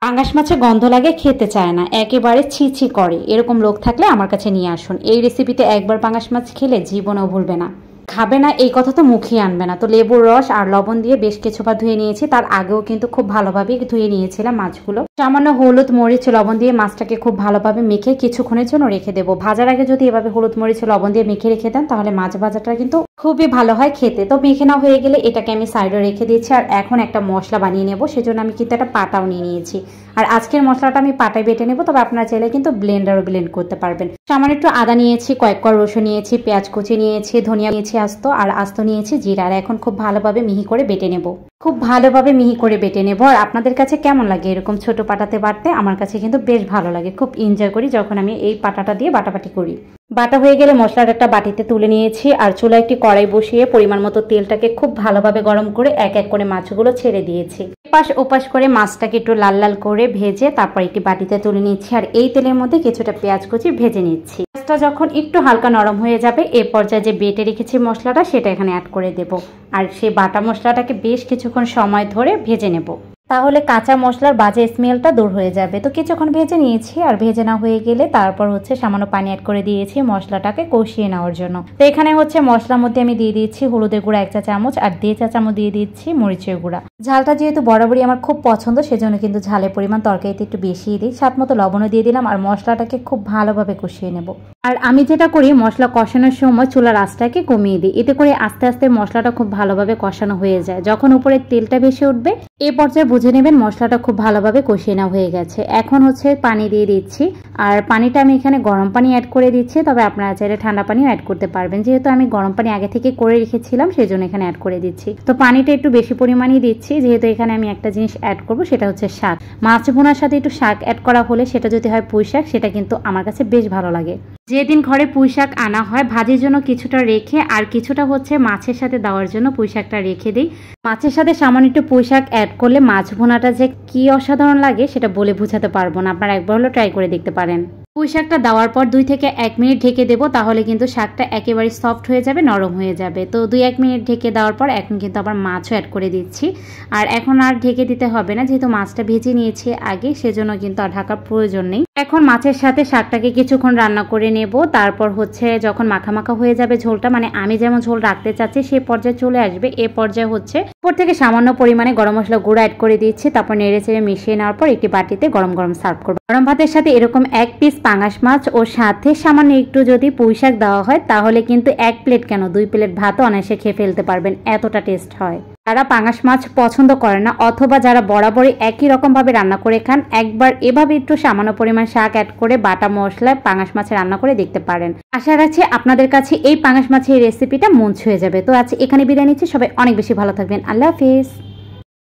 পাঙ্গাস মাছে গন্ধ লাগে, খেতে চায় না, একেবারে ছি ছি করে, এরকম লোক থাকলে আমার কাছে নিয়ে আসুন। এই রেসিপিতে একবার পাঙ্গাস মাছ খেলে জীবনেও ভুলবে না। খাবে না এই কথা তো মুখেই আনবে না। তো লেবুর রস আর লবণ দিয়ে বেশ কিছুবার ধুয়ে নিয়েছি, তার আগেও কিন্তু খুব ভালোভাবে ধুয়ে নিয়েছিলাম মাছগুলো। সামান্য হলুদ মরিচ লবণ দিয়ে মাছটাকে খুব ভালোভাবে মেখে কিছুক্ষণের জন্য রেখে দেবো। ভাজার আগে যদি এভাবে হলুদ মরিচ লবণ দিয়ে মেখে রেখে দেন তাহলে মাছ ভাজাটা কিন্তু খুবই ভালো হয় খেতে। তো মেখে না হয়ে গেলে এটাকে আমি সাইডে রেখে দিচ্ছি। আর এখন একটা মশলা বানিয়ে নেবো, সেজন্য আমি কিন্তু একটা পাটাও নিয়ে নিয়েছি। আর আজকের মশলাটা আমি পাটায় বেটে নেবো, তবে আপনারা চাইলে কিন্তু ব্লেন্ডারও ব্লেন্ড করতে পারবেন। সামান্য একটু আদা নিয়েছি, কয়েক কোয়া রসুন নিয়েছি, পেঁয়াজ কুচি নিয়েছি, ধনিয়া নিয়েছি আস্ত, আর আস্ত নিয়েছি জিরা। আর এখন খুব ভালোভাবে মিহি করে বেটে নেব, খুব ভালোভাবে মিহি করে বেটে নেব। আর আপনাদের কাছে কেমন লাগে এরকম ছোট পাটাতে বাটতে? আমার কাছে কিন্তু বেশ ভালো লাগে, খুব এনজয় করি যখন আমি এই পাটাটা দিয়ে বাটাবাটি করি। বাটা হয়ে গেলে মশলার একটা বাটিতে তুলে নিয়েছি। আর চুলায় একটি কড়াই বসিয়ে পরিমাণ মতো তেলটাকে খুব ভালোভাবে গরম করে এক এক করে মাছগুলো ছেড়ে দিয়েছি। এপাশ ওপাশ করে মাছটাকে একটু লাল লাল করে ভেজে তারপর একটি বাটিতে তুলে নিচ্ছি। আর এই তেলের মধ্যে কিছুটা পেঁয়াজ কুচি ভেজে নিচ্ছি। পেঁয়াজটা যখন একটু হালকা নরম হয়ে যাবে এ পর্যায়ে যে বেটে রেখেছি মশলাটা সেটা এখানে অ্যাড করে দেব। আর সেই বাটা মশলাটাকে বেশ কিছুক্ষণ সময় ধরে ভেজে নেব, তাহলে কাঁচা মশলার বাজে স্মেলটা দূর হয়ে যাবে। তো কিছুক্ষণ ভেজে নিয়েছি। আর ভেজে না হয়ে গেলে তারপর সামান্য পানি অ্যাড করে দিয়েছি মশলাটাকে কষিয়ে নেওয়ার জন্য। তো এখানে মশলার মধ্যে আমি দিয়ে দিচ্ছি হলুদের গুঁড়া 1 চা চামচ, আর 1.5 চা চামচ দিয়ে দিচ্ছি মরিচের গুঁড়া। ঝালটা যেহেতু বরাবরই আমার খুব পছন্দ সেজন্য কিন্তু ঝালের পরিমাণ তরকারিতে একটু বেশিই দিই। স্বাদ মতো লবণও দিয়ে দিলাম। আর মশলাটাকে খুব ভালোভাবে কষিয়ে নেব। আর আমি যেটা করি মশলা কষানোর সময় চুলার আঁচটাকে কমিয়ে দিই, এতে করে আস্তে আস্তে মশলাটা খুব ভালোভাবে কষানো হয়ে যায়। যখন উপরে তেলটা ভেসে উঠবে এ পর্যায়ে বুঝে নেবেন মশলাটা খুব ভালোভাবে কষিয়ে নেওয়া হয়ে গেছে। এখন পানি দিয়ে দিচ্ছি। আর পানিটা আমি এখানে গরম পানি অ্যাড করে দিচ্ছি, তবে আপনারা চাইলে ঠান্ডা পানিও অ্যাড করতে পারবেন। যেহেতু আমি গরম পানি আগে থেকে করে রেখেছিলাম সেজন্য এখানে অ্যাড করে দিচ্ছি। তো পানিটা একটু বেশি পরিমাণেই দিচ্ছি, যেহেতু এখানে আমি একটা জিনিস অ্যাড করব, সেটা শাক। মাছ ভুনার সাথে একটু শাক অ্যাড করা হলে সেটা যদি হয় পুঁই শাক, সেটা কিন্তু আমার কাছে বেশ ভালো লাগে। যেদিন ঘরে পুঁই শাক আনা হয় ভাজির জন্য কিছুটা রেখে আর কিছুটা মাছের সাথে দেওয়ার জন্য পুঁই শাকটা রেখে দিই। মাছের সাথে সামান্য একটু পুঁই শাক অ্যাড করলে মাছ ভুনাটা যে কি অসাধারণ লাগে সেটা বলে বোঝাতে পারবো না। আপনারা একবার হলো ট্রাই করে দেখতে পারেন। পুঁই শাকটা দেওয়ার পর 2 থেকে 1 মিনিট ঢেকে দেবো, তাহলে কিন্তু শাকটা একেবারে সফট হয়ে যাবে, নরম হয়ে যাবে। তো 2-1 মিনিট ঢেকে দেওয়ার পর এখন কিন্তু আবার মাছও অ্যাড করে দিচ্ছি। আর এখন আর ঢেকে দিতে হবে না, যেহেতু মাছটা ভেজে নিয়েছি আগে, সেজন্য কিন্তু আর ঢাকার প্রয়োজন নেই। এখন মাছের সাথে শাকটাকে কিছুক্ষণ রান্না করে নেব। তারপর যখন মাখা মাখা হয়ে যাবে ঝোলটা, মানে আমি যেমন ঝোল রাখতে চাচ্ছি সেই পর্যায়ে চলে আসবে, এ পর্যায়ে উপর থেকে সামান্য পরিমাণে গরম মশলা গুঁড়া অ্যাড করে দিচ্ছি। তারপর নেড়ে চেড়ে মিশিয়ে নেওয়ার পর একটি বাটিতে গরম গরম সার্ভ করবো। গরম ভাতের সাথে এরকম 1 পিস পাঙ্গাস মাছ ও সাথে সামান্য একটু যদি পুঁই শাক দেওয়া হয় তাহলে কিন্তু 1 প্লেট কেন 2 প্লেট ভাতও অনায়াসে খেয়ে ফেলতে পারবেন, এতটা টেস্ট হয়। যারা পাঙ্গাস মাছ পছন্দ করে না অথবা যারা বরাবরই একই রকম ভাবে রান্না করে খান, একবার এভাবে একটু সামান্য পরিমাণ শাক অ্যাড করে বাটা মশলায় পাঙ্গাস মাছ রান্না করে দেখতে পারেন। আশা রাখছি আপনাদের কাছে এই পাঙ্গাস মাছের রেসিপিটা মন ছুঁয়ে যাবে। তো আজ এখানে বিদায় নিচ্ছি, সবাই অনেক বেশি ভালো থাকবেন। আল্লাহ হাফেজ।